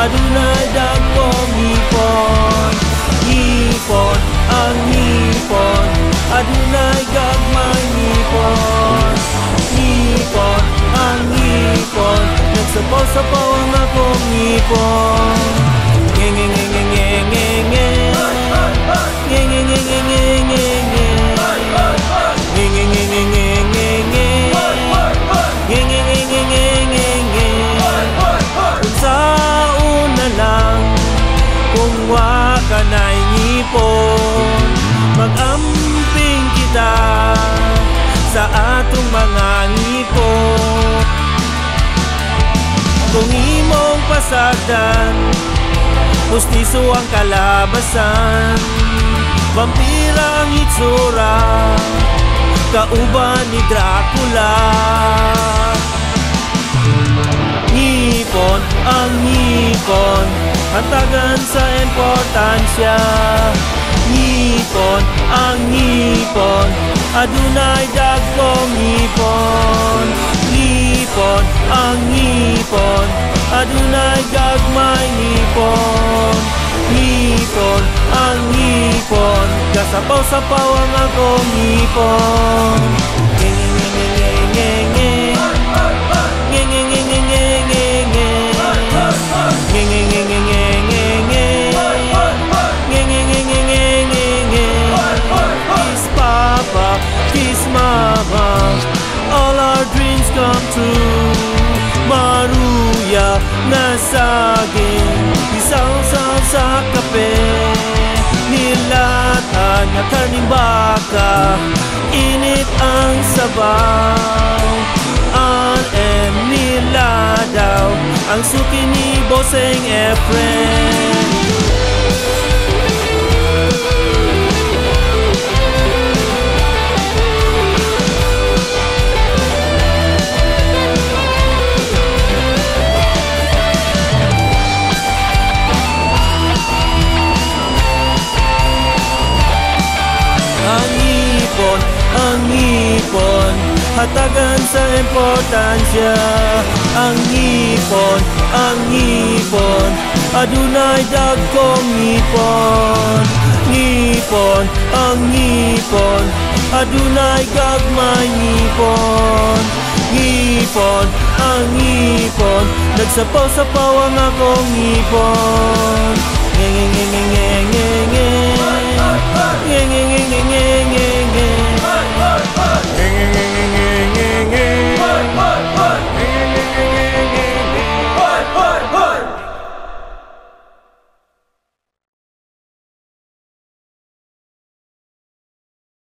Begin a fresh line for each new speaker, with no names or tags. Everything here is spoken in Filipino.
adunay dagkong ngipon. Ngipon, ang ngipon, adunay gagmay ngipon. Ngipon, ang ngipon, nagsapaw-sapaw ang akong ngipon. Nge-nge-nge-nge-nge-nge, nge-nge-nge-nge-nge-nge, nge-nge-nge-nge-nge-nge, nge-nge-nge-nge-nge-nge. Kung saon na lang, kung wa ka na'y ngipon, mag-amping kita sa atong mga ngipon. Kung imong pasagdan, pustiso ang kalabasan, vampira ang itsura, kauban ni Dracula. Ngipon, ang ngipon, hatagan sa importansya. Ngipon, ang ngipon, adunay dagkong ngipon. Ngipon, ang ngipon, adunay gagmay ngipon. Ngipon, ang ngipon, kasapaw-sapaw ang akong ngipon. Nge-nge-nge-nge-nge-nge, nge-nge-nge-nge-nge-nge, nge-nge-nge-nge-nge-nge, nge-nge-nge-nge-nge-nge. Kiss Papa, kiss Mama, all our dreams come true. Maruya na saging, isaw-saw sa kape, nilatan na karning baka, init ang sabaw. Al-em nila daw ang suki ni Bossing Efren. Ang ngipon, hatagan sa importansya. Ang ngipon, adunay dagkong ngipon. Ngipon, ang ngipon, adunay gagmay ngipon. Ngipon, ang ngipon, nagsapaw-sapaw ang akong ngipon. Nge-nge-nge-nge-nge-nge, nge-nge-nge.